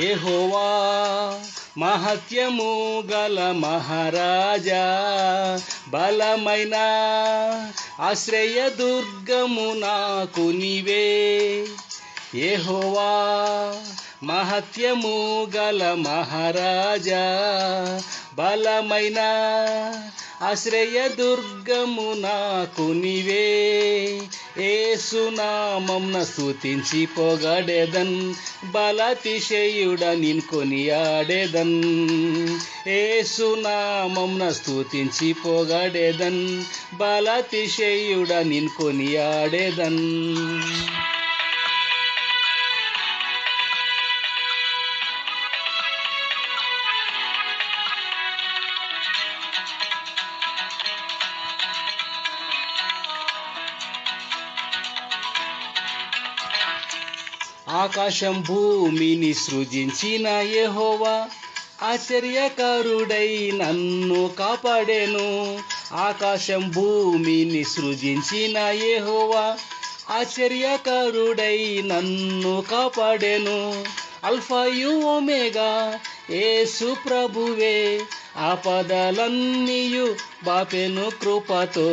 యెహోవా మహత్యము గల మహారాజా, బలమైన ఆశ్రయదుర్గము నాకు నీవే. యెహోవా మహత్యము గల మహారాజా, బలమైన ఆశ్రయదుర్గము నాకు నీవే. యేసునామమున స్తుతించి పొగడెదన్, బలాతిశయుడ నిన్ కొనియాడెదన్. యేసునామమున స్తుతించి పొగడెదన్, బలాతిశయుడ నిన్ కొనియాడెదన్. ఆకాశం భూమిని సృజించిన యెహోవా, ఆశ్చర్యకరుడై నన్ను కాపాడెను. ఆకాశం భూమిని సృజించిన యెహోవా, ఆశ్చర్యకరుడై నన్ను కాపాడెను. అల్ఫాయు ఒమేగా యేసు ప్రభువే, ఆపదలన్నీయు బాపెను కృపతో.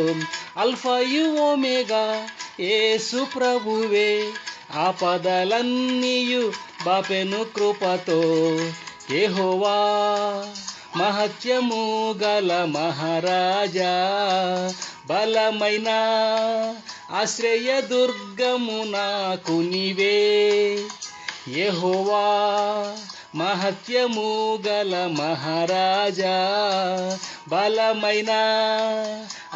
అల్ఫాయు ఒమేగా యేసు ప్రభువే, ఆపదలన్నీయు బాపెను కృపతో. యెహోవా మహత్యము గల మహారాజా, బలమైన ఆశ్రయదుర్గము నాకు నీవే. యెహోవా మహత్యము గల మహారాజా, బలమైన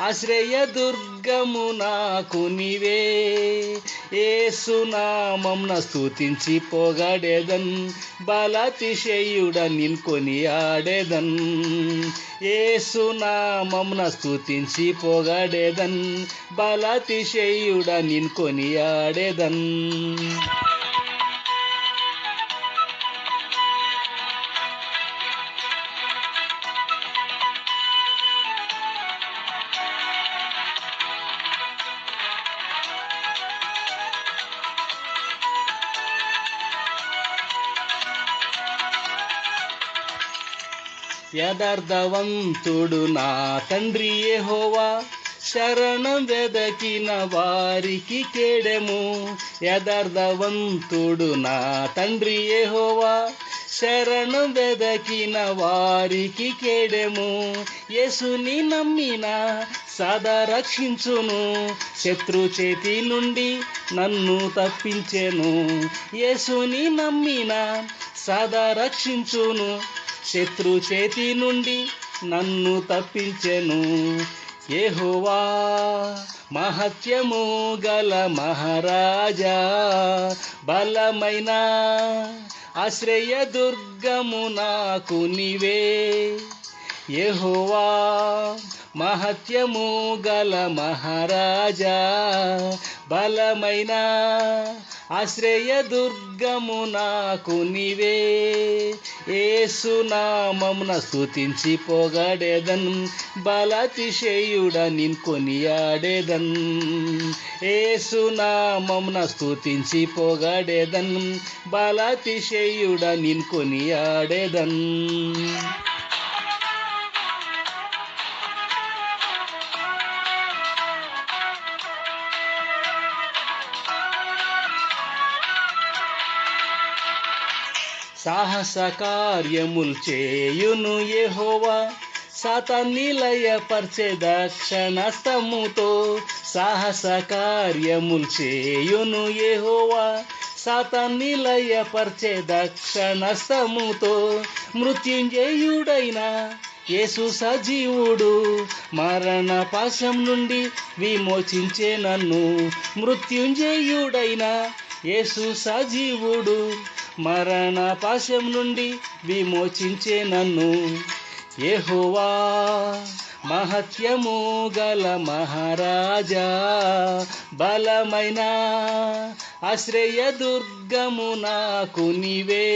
ఆశ్రయదుర్గము నాకు నీవే. యేసునామమున స్తుతించి పొగడెదన్, బలాతిశయుడ నిన్ కొనియాడెదన్. యేసునామమున స్తుతించి పొగడెదన్, బలాతిశయుడ నిన్ కొనియాడెదన్. యథార్థవంతుడు నా తండ్రి యెహోవా, శరణం వెదకిన వారికి కేడెము. యథార్థవంతుడు నా తండ్రి యెహోవా, శరణం వెదకిన వారికి కేడెము. యేసుని నమ్మిన సదా రక్షించును, శత్రు చేతి నుండి నన్ను తప్పించెను. యేసుని నమ్మిన సదా రక్షించును, శత్రు చేతి నుండి నన్ను తప్పించెను. యెహోవా మహత్యము గల మహారాజా, బలమైన ఆశ్రయదుర్గము నాకు నీవే. యెహోవా మహత్యము గల మహారాజా, బలమైన ఆశ్రయదుర్గము నాకు నీవే. యేసునామమున స్తుతించి పొగడెదన్, బలాతిశయుడ నిన్ కొనియాడెదన్. యేసునామమున స్తుతించి పొగడెదన్, బలాతిశయుడ నిన్ కొనియాడెదన్. సాహస కార్యములు చేయును యెహోవా, సాతాన్ని లయపర్చే దక్షిణస్తముతో. సాహస కార్యములు చేయును యెహోవా, సాతాన్ని లయపర్చే దక్షిణస్తముతో. మృత్యుంజయుడైన యేసు సజీవుడు, మరణ పాశం నుండి విమోచించే నన్ను. మృత్యుంజయుడైన యేసు సజీవుడు, మరణ పాశం నుండి విమోచించే నన్ను. యెహోవా మహత్యము గల మహారాజా, బలమైన ఆశ్రయదుర్గము నాకు నీవే.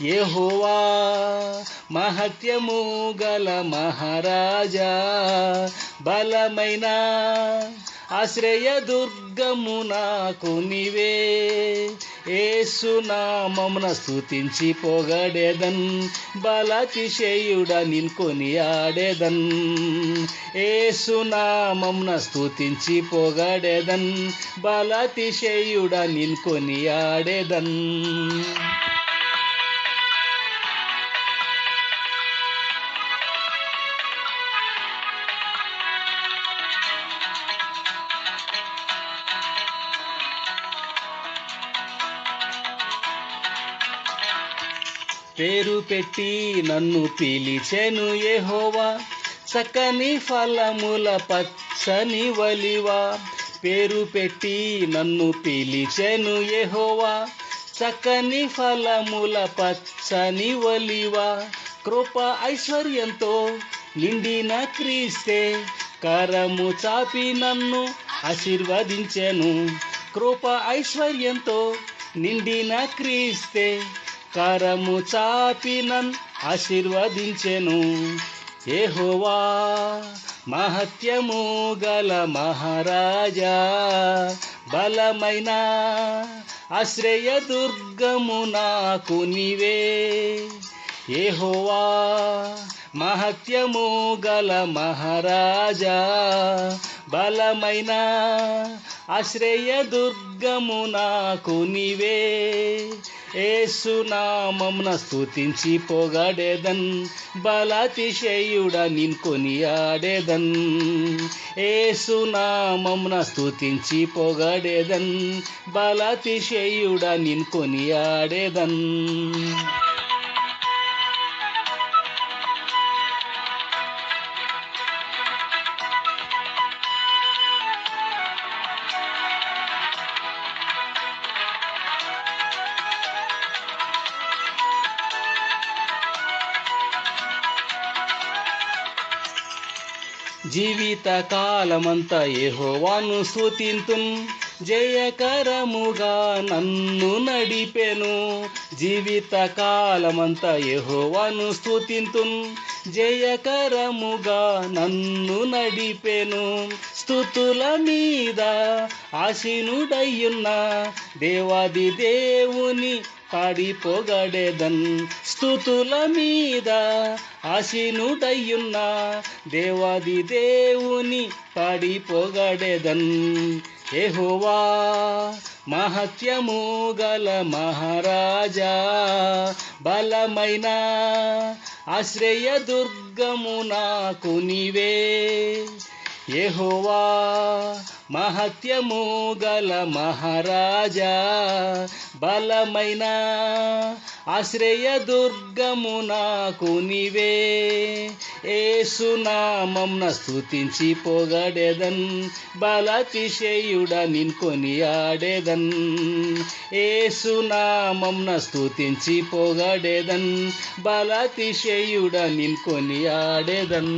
యెహోవా మహత్యము గల మహారాజా, బలమైన ఆశ్రయదుర్గము నాకు నీవే. ఏసునామమున స్తుతించి పొగడేదన్, బలాతిశయుడ నిన్ కొనియాడేదన్. ఏసునామమున స్తుతించి పొగడేదన్, బలాతిశయుడ నిన్ కొనియాడేదన్. పేరు పెట్టి నన్ను పిలిచెను యెహోవా, చక్కని ఫలముల పచ్చని వలివా. పేరు పెట్టి నన్ను పిలిచెను యెహోవా, చక్కని ఫలముల పచ్చని వలివా. కృప ఐశ్వర్యంతో నిండిన క్రీస్తే, కరము చాపి నన్ను ఆశీర్వదించెను. కృప ఐశ్వర్యంతో నిండిన క్రీస్తే, కరము చాపి నన్ను ఆశీర్వదించెను. యెహోవా మహత్యము గల మహారాజా, బలమైన ఆశ్రయదుర్గము నాకు నీవే. యెహోవా మహత్యము గల మహారాజా, బలమైన ఆశ్రయదుర్గము నాకు నీవే. ఏసునామమున స్తుతించి పొగడేదన్, బలాతిశయుడ నిన్ కొనియాడేదన్. ఏసునామమున స్తుతించి పొగడేదన్, బలాతిశయుడ నిన్ కొనియాడేదన్. జీవిత కాలమంతా యెహోవాను స్తుతింతున్, జయకరముగా నన్ను నడిపెను. జీవిత కాలమంతా యెహోవాను స్తుతింతున్, జయకరముగా నన్ను నడిపెను. స్తుతుల మీద ఆసీనుడయ్యున్న దేవాది దేవుని పాడి పొగడేదన్. స్తుతుల మీద ఆసీనుడయ్యున్న దేవాది దేవుని పాడి పొగడేదన్. యెహోవా మహత్యము గల మహారాజా, బలమైన ఆశ్రయదుర్గము నాకు నీవే. యెహోవా మహత్యము గల మహారాజా, బలమైన ఆశ్రయదుర్గము నాకు నీవే. ఏసునామమున స్తుతించి పొగడేదన్, బలాతిశయుడ నిన్ కొనియాడేదన్. ఏసునామమున స్తుతించి పొగడేదన్, బలాతిశయుడ నిన్ కొనియాడేదన్.